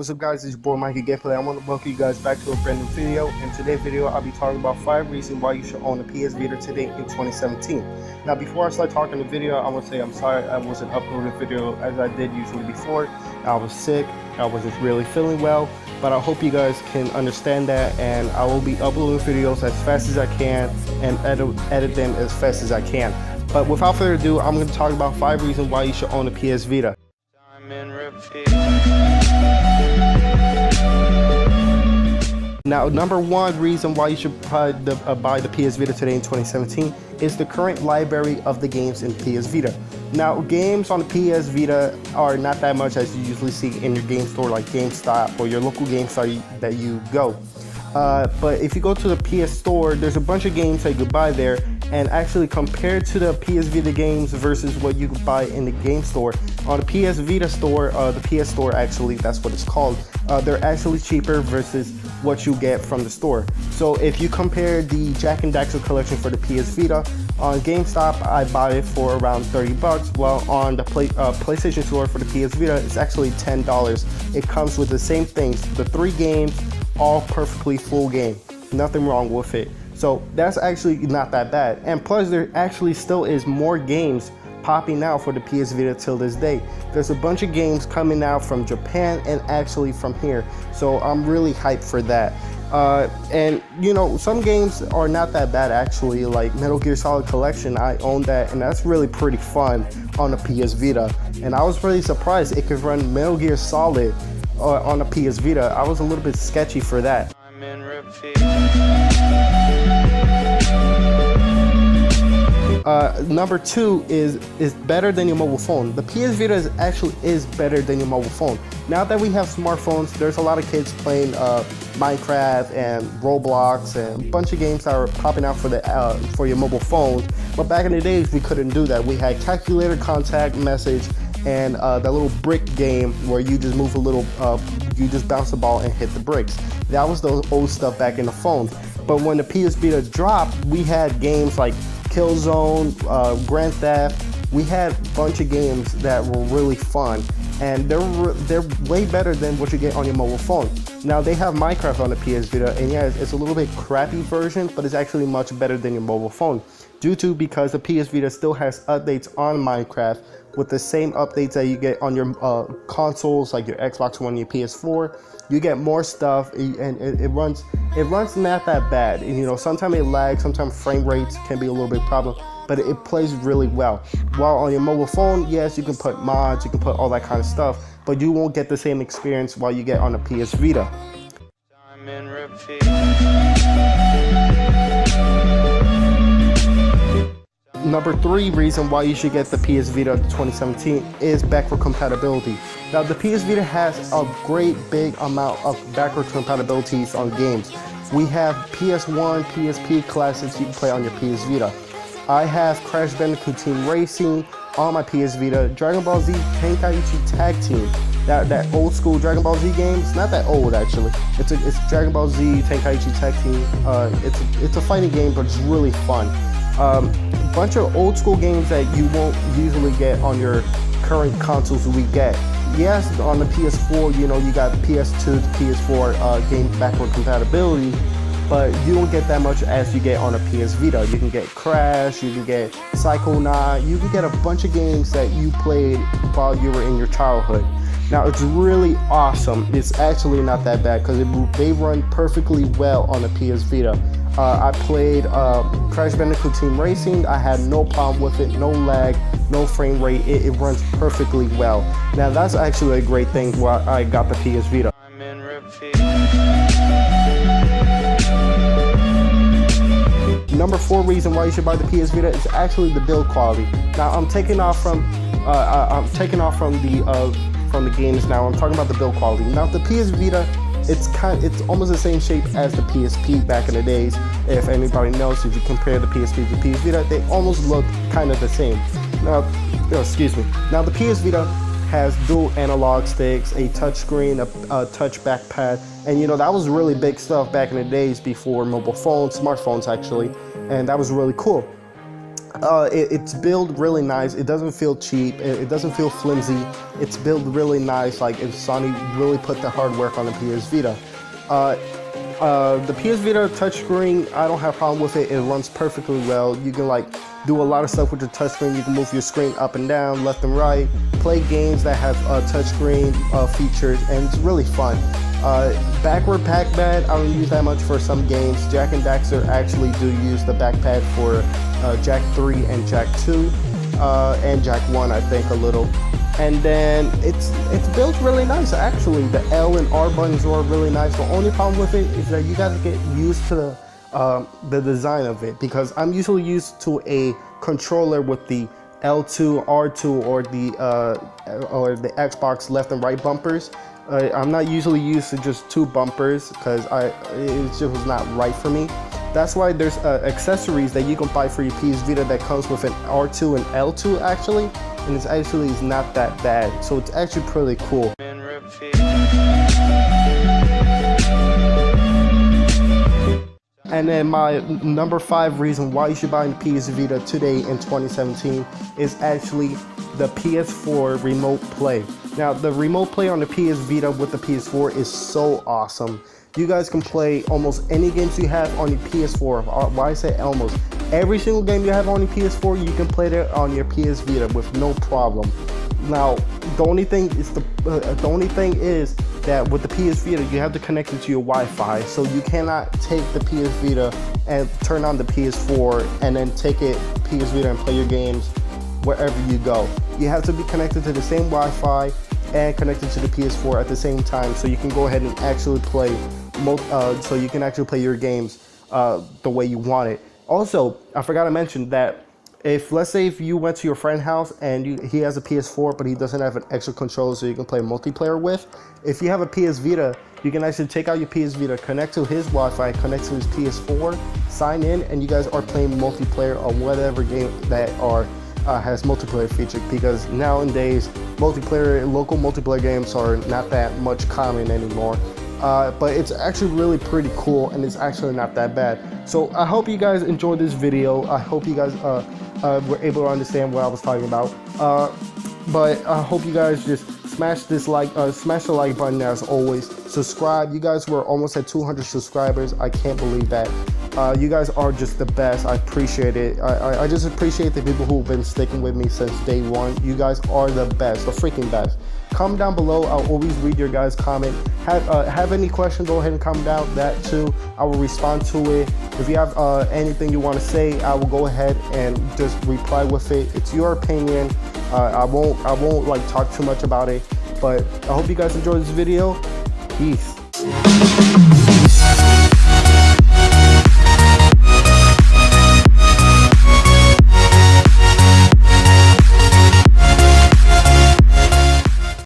What's up guys, it's your boy Mikey Gameplay. I want to welcome you guys back to a brand new video. In today's video, I'll be talking about 5 reasons why you should own a PS Vita today in 2017. Now before I start talking the video, I want to say I'm sorry I wasn't uploading a video as I did usually before. I was sick, I wasn't really feeling well, but I hope you guys can understand that, and I will be uploading videos as fast as I can and edit them as fast as I can. But without further ado, I'm going to talk about 5 reasons why you should own a PS Vita. Now, number 1 reason why you should buy the PS Vita today in 2017 is the current library of the games in PS Vita. Now, games on the PS Vita are not that much as you usually see in your game store like GameStop or your local game store that you go. But if you go to the PS Store, there's a bunch of games that you could buy there, and actually compared to the PS Vita games versus what you could buy in the game store, on the PS Vita store, the PS Store actually, that's what it's called, they're actually cheaper versus what you get from the store. So if you compare the Jak and Daxter collection for the PS Vita, on GameStop I bought it for around 30 bucks, while on the PlayStation Store for the PS Vita it's actually $10. It comes with the same things, the 3 games, all perfectly full game, nothing wrong with it. So that's actually not that bad, and plus there actually still is more games popping out for the PS Vita till this day. There's a bunch of games coming out from Japan and actually from here, so I'm really hyped for that. And you know, some games are not that bad actually, like Metal Gear Solid Collection. I own that, and that's really pretty fun on the PS Vita, and I was really surprised it could run Metal Gear Solid on a PS Vita. I was a little bit sketchy for that. Number 2 is better than your mobile phone. The PS Vita is better than your mobile phone. Now that we have smartphones, there's a lot of kids playing Minecraft and Roblox and a bunch of games that are popping out for your mobile phones. But back in the days, we couldn't do that. We had calculator, contact, message, and that little brick game where you just move a little, you just bounce the ball and hit the bricks. That was the old stuff back in the phones. But when the PS Vita dropped, we had games like Killzone, Grand Theft. We had a bunch of games that were really fun, and they're way better than what you get on your mobile phone. Now they have Minecraft on the PS Vita, and yeah, it's a little bit crappy version, but it's actually much better than your mobile phone. Because the PS Vita still has updates on Minecraft with the same updates that you get on your consoles like your Xbox One, your PS4. You get more stuff, and it runs not that bad. And, you know, sometimes it lags, sometimes frame rates can be a little bit problem, but it plays really well. While on your mobile phone, yes, you can put mods, you can put all that kind of stuff, but you won't get the same experience while you get on a PS Vita. Number 3 reason why you should get the PS Vita 2017 is backward compatibility. Now the PS Vita has a great big amount of backward compatibilities on games. We have PS1, PSP classics you can play on your PS Vita. I have Crash Bandicoot Team Racing on my PS Vita, Dragon Ball Z Tenkaichi Tag Team. That old school Dragon Ball Z game, it's not that old actually. It's Dragon Ball Z Tenkaichi Tag Team. It's a fighting game, but it's really fun. Bunch of old school games that you won't usually get on your current consoles we get. Yes, on the PS4, you know, you got PS2 to PS4 game backward compatibility, but you don't get that much as you get on a PS Vita. You can get Crash, you can get Psychonaut, you can get a bunch of games that you played while you were in your childhood. Now it's really awesome. It's actually not that bad because they run perfectly well on the PS Vita. I played Crash Bandicoot Team Racing. I had no problem with it, no lag, no frame rate. It runs perfectly well. Now that's actually a great thing why I got the PS Vita. Number 4 reason why you should buy the PS Vita is actually the build quality. Now I'm taking off from the games now. I'm talking about the build quality. Now the PS Vita, it's almost the same shape as the PSP back in the days. If anybody knows, if you compare the PSP to the PS Vita, they almost look kind of the same. Now, excuse me. Now the PS Vita has dual analog sticks, a touch screen, a touch backpad, and you know that was really big stuff back in the days before mobile phones, smartphones actually, and that was really cool. It's built really nice. It doesn't feel cheap. It doesn't feel flimsy. It's built really nice. Like if Sony really put the hard work on the PS Vita. The PS Vita touchscreen, I don't have a problem with it. It runs perfectly well. You can like do a lot of stuff with your touchscreen. You can move your screen up and down, left and right, play games that have touchscreen features, and it's really fun. Backward packpad, I don't use that much for some games. Jack and Daxter actually do use the backpad for Jack 3 and Jack 2, and Jack 1 I think a little. And then it's built really nice actually. The L and R buttons are really nice. The only problem with it is that you gotta get used to the design of it, because I'm usually used to a controller with the L2, R2, or the Xbox left and right bumpers. I'm not usually used to just two bumpers because it just was not right for me. That's why there's accessories that you can buy for your PS Vita that comes with an R2 and L2 actually, and it's actually not that bad. So it's actually pretty cool. And then my number 5 reason why you should buy the PS Vita today in 2017 is actually the PS4 remote play. Now the remote play on the PS Vita with the PS4 is so awesome. You guys can play almost any games you have on your PS4. Why I say almost? Every single game you have on your PS4, you can play it on your PS Vita with no problem. Now, the only thing is that with the PS Vita, you have to connect it to your Wi-Fi, so you cannot take the PS Vita and turn on the PS4 and then take it PS Vita and play your games wherever you go. You have to be connected to the same Wi-Fi and connected to the PS4 at the same time, so you can go ahead and actually play your games the way you want it. Also, I forgot to mention that let's say if you went to your friend's house and he has a PS4 but he doesn't have an extra controller so you can play multiplayer with, if you have a PS Vita, you can actually take out your PS Vita, connect to his Wi-Fi, connect to his PS4, sign in, and you guys are playing multiplayer on whatever game that has multiplayer feature, because nowadays local multiplayer games are not that much common anymore. But it's actually really pretty cool, and it's actually not that bad. So I hope you guys enjoyed this video. I hope you guys were able to understand what I was talking about. But I hope you guys just smash the like button as always. Subscribe. You guys were almost at 200 subscribers. I can't believe that. You guys are just the best. I appreciate it. I just appreciate the people who've been sticking with me since day one. You guys are the best, the freaking best. Comment down below. I'll always read your guys' comment. Have any questions, go ahead and comment down that too. I will respond to it. If you have anything you want to say, I will go ahead and just reply with it. It's your opinion. I won't like talk too much about it. But I hope you guys enjoyed this video. Peace.